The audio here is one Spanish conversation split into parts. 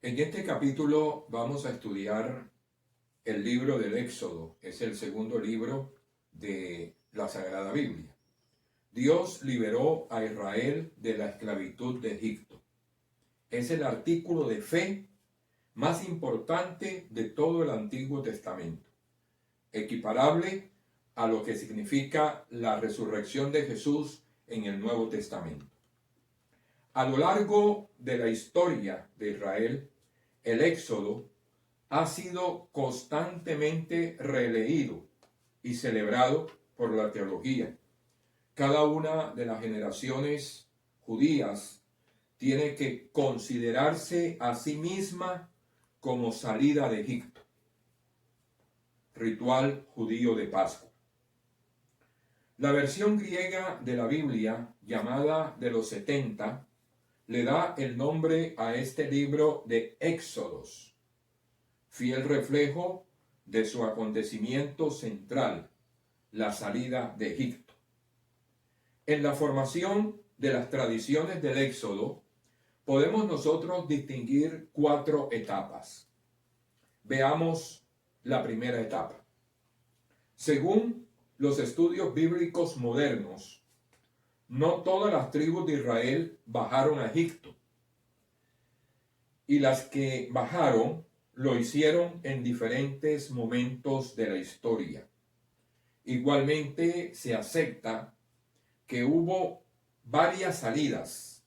En este capítulo vamos a estudiar el libro del Éxodo. Es el segundo libro de la Sagrada Biblia. Dios liberó a Israel de la esclavitud de Egipto. Es el artículo de fe más importante de todo el Antiguo Testamento, equiparable a lo que significa la resurrección de Jesús en el Nuevo Testamento. A lo largo de la historia de Israel, el Éxodo ha sido constantemente releído y celebrado por la teología. Cada una de las generaciones judías tiene que considerarse a sí misma como salida de Egipto. Ritual judío de Pascua. La versión griega de la Biblia, llamada de los 70, le da el nombre a este libro de Éxodos, fiel reflejo de su acontecimiento central, la salida de Egipto. En la formación de las tradiciones del Éxodo, podemos nosotros distinguir 4 etapas. Veamos la primera etapa. Según los estudios bíblicos modernos, no todas las tribus de Israel bajaron a Egipto, y las que bajaron lo hicieron en diferentes momentos de la historia. Igualmente se acepta que hubo varias salidas.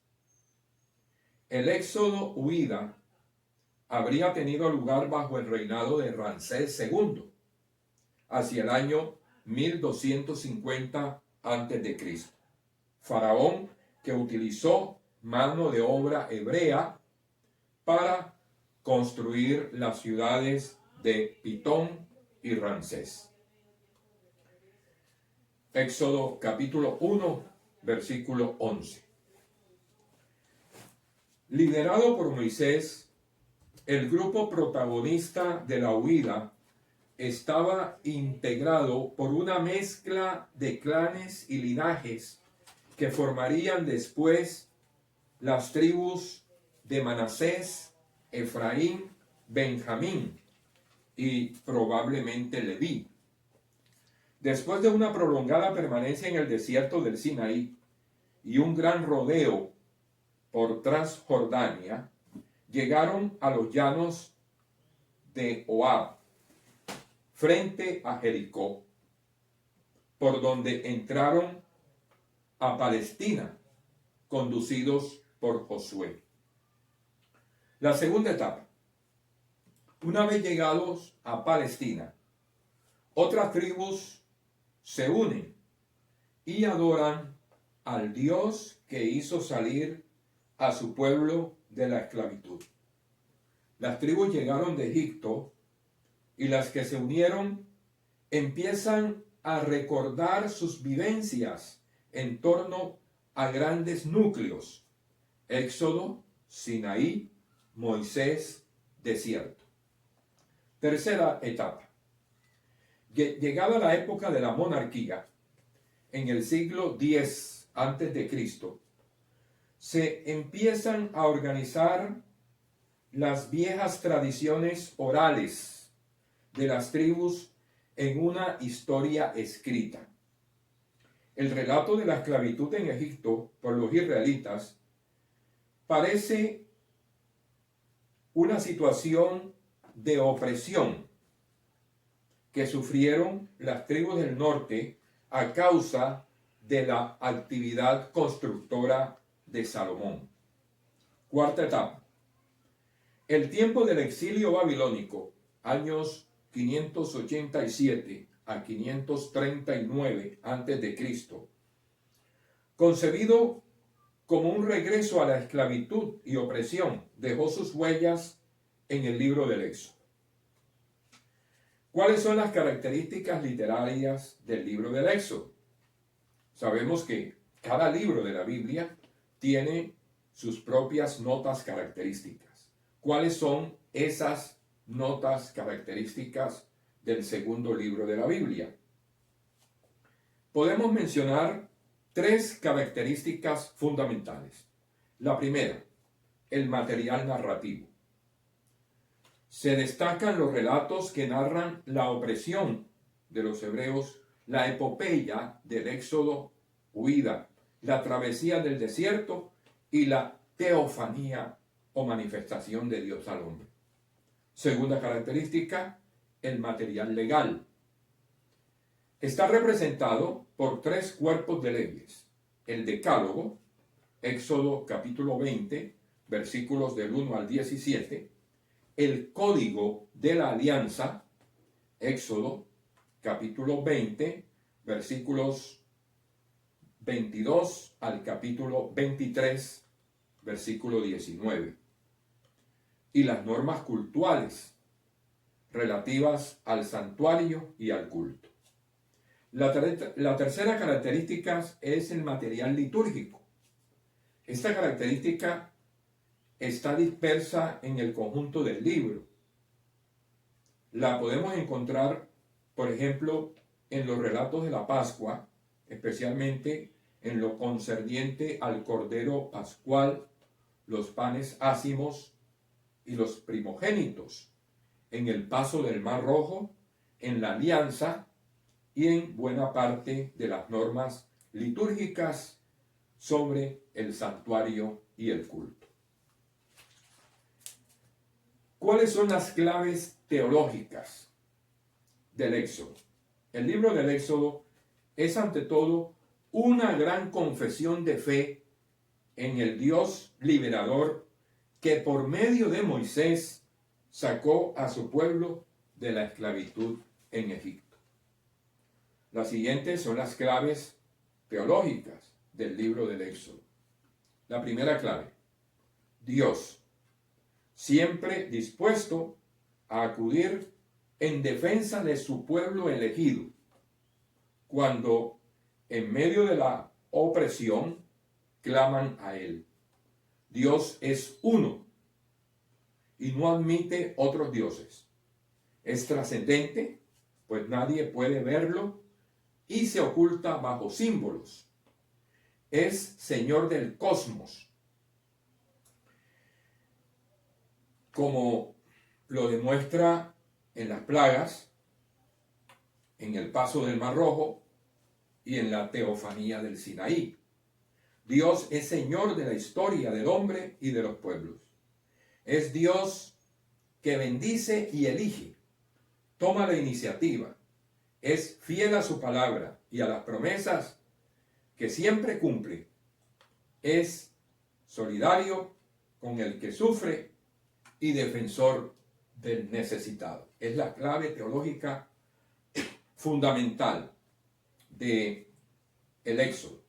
El éxodo huida habría tenido lugar bajo el reinado de Ramsés II, hacia el año 1250 a.C., faraón que utilizó mano de obra hebrea para construir las ciudades de Pitón y Ramsés. Éxodo capítulo 1, versículo 11. Liderado por Moisés, el grupo protagonista de la huida estaba integrado por una mezcla de clanes y linajes que formarían después las tribus de Manasés, Efraín, Benjamín y probablemente Leví. Después de una prolongada permanencia en el desierto del Sinaí y un gran rodeo por Transjordania, llegaron a los llanos de Moab, frente a Jericó, por donde entraron a Palestina, conducidos por Josué. La segunda etapa. Una vez llegados a Palestina, otras tribus se unen y adoran al Dios que hizo salir a su pueblo de la esclavitud. Las tribus llegaron de Egipto y las que se unieron empiezan a recordar sus vivencias en torno a grandes núcleos: Éxodo, Sinaí, Moisés, desierto. Tercera etapa. Llegada la época de la monarquía, en el siglo X a.C., se empiezan a organizar las viejas tradiciones orales de las tribus en una historia escrita. El relato de la esclavitud en Egipto por los israelitas parece una situación de opresión que sufrieron las tribus del norte a causa de la actividad constructora de Salomón. Cuarta etapa. El tiempo del exilio babilónico, años 587 a 539 a.C., concebido como un regreso a la esclavitud y opresión, dejó sus huellas en el libro del Éxodo. ¿Cuáles son las características literarias del libro del Éxodo? Sabemos que cada libro de la Biblia tiene sus propias notas características. ¿Cuáles son esas notas características del segundo libro de la Biblia? Podemos mencionar 3 características fundamentales. La primera, el material narrativo. se destacan los relatos que narran la opresión de los hebreos, la epopeya del éxodo, huida, la travesía del desierto y la teofanía o manifestación de Dios al hombre. Segunda característica, el material legal. Está representado por 3 cuerpos de leyes: el Decálogo, Éxodo capítulo 20, versículos del 1 al 17, el Código de la Alianza, Éxodo capítulo 20, versículos 22 al capítulo 23, versículo 19, y las normas cultuales relativas al santuario y al culto. La tercera característica es el material litúrgico. Esta característica está dispersa en el conjunto del libro. La podemos encontrar, por ejemplo, en los relatos de la Pascua, especialmente en lo concerniente al Cordero Pascual, los panes ácimos y los primogénitos, en el paso del Mar Rojo, en la alianza y en buena parte de las normas litúrgicas sobre el santuario y el culto. ¿Cuáles son las claves teológicas del Éxodo? El libro del Éxodo es ante todo una gran confesión de fe en el Dios liberador que por medio de Moisés sacó a su pueblo de la esclavitud en Egipto. Las siguientes son las claves teológicas del libro del Éxodo. La primera clave: Dios, siempre dispuesto a acudir en defensa de su pueblo elegido, cuando en medio de la opresión claman a Él. Dios es uno y no admite otros dioses. Es trascendente, pues nadie puede verlo y se oculta bajo símbolos. Es Señor del cosmos, como lo demuestra en las plagas, en el paso del Mar Rojo y en la teofanía del Sinaí. Dios es Señor de la historia del hombre y de los pueblos. Es Dios que bendice y elige, toma la iniciativa, es fiel a su palabra y a las promesas que siempre cumple. Es solidario con el que sufre y defensor del necesitado. Es la clave teológica fundamental de el Éxodo,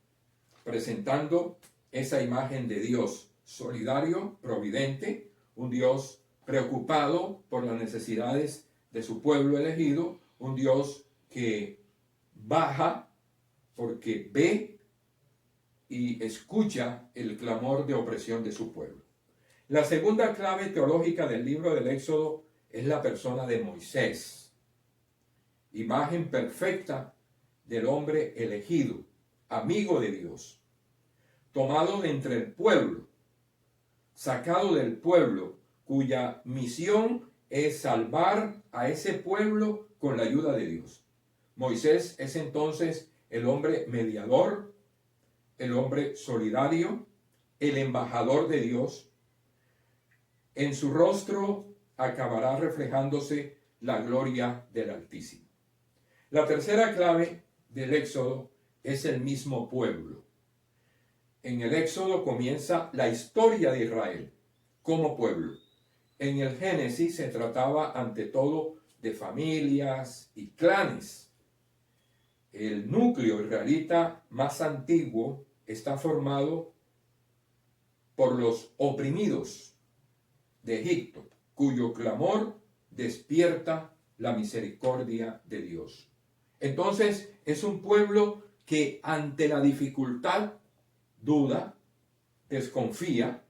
presentando esa imagen de Dios solidario, providente, un Dios preocupado por las necesidades de su pueblo elegido, un Dios que baja porque ve y escucha el clamor de opresión de su pueblo. La segunda clave teológica del libro del Éxodo es la persona de Moisés, imagen perfecta del hombre elegido, amigo de Dios, tomado de entre el pueblo, sacado del pueblo, cuya misión es salvar a ese pueblo con la ayuda de Dios. Moisés es entonces el hombre mediador, el hombre solidario, el embajador de Dios. En su rostro acabará reflejándose la gloria del Altísimo. La tercera clave del Éxodo es el mismo pueblo. En el Éxodo comienza la historia de Israel como pueblo. En el Génesis se trataba ante todo de familias y clanes. El núcleo israelita más antiguo está formado por los oprimidos de Egipto, cuyo clamor despierta la misericordia de Dios. Entonces es un pueblo que ante la dificultad duda, desconfía,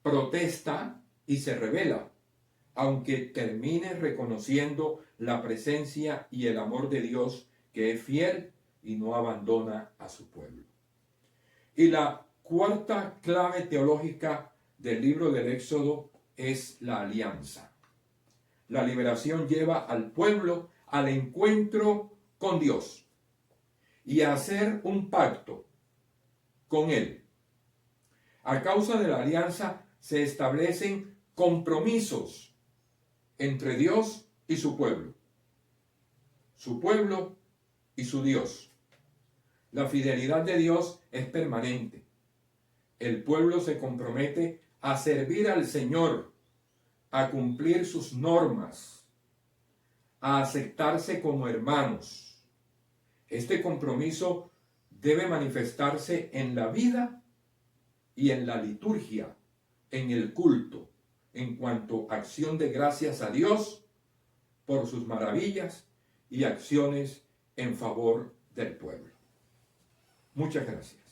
protesta y se rebela, aunque termine reconociendo la presencia y el amor de Dios, que es fiel y no abandona a su pueblo. Y la cuarta clave teológica del libro del Éxodo es la alianza. la liberación lleva al pueblo al encuentro con Dios y a hacer un pacto con Él. A causa de la alianza se establecen compromisos entre Dios y su pueblo y su Dios. La fidelidad de Dios es permanente. El pueblo se compromete a servir al Señor, a cumplir sus normas, a aceptarse como hermanos. Este compromiso debe manifestarse en la vida y en la liturgia, en el culto, en cuanto a acción de gracias a Dios por sus maravillas y acciones en favor del pueblo. Muchas gracias.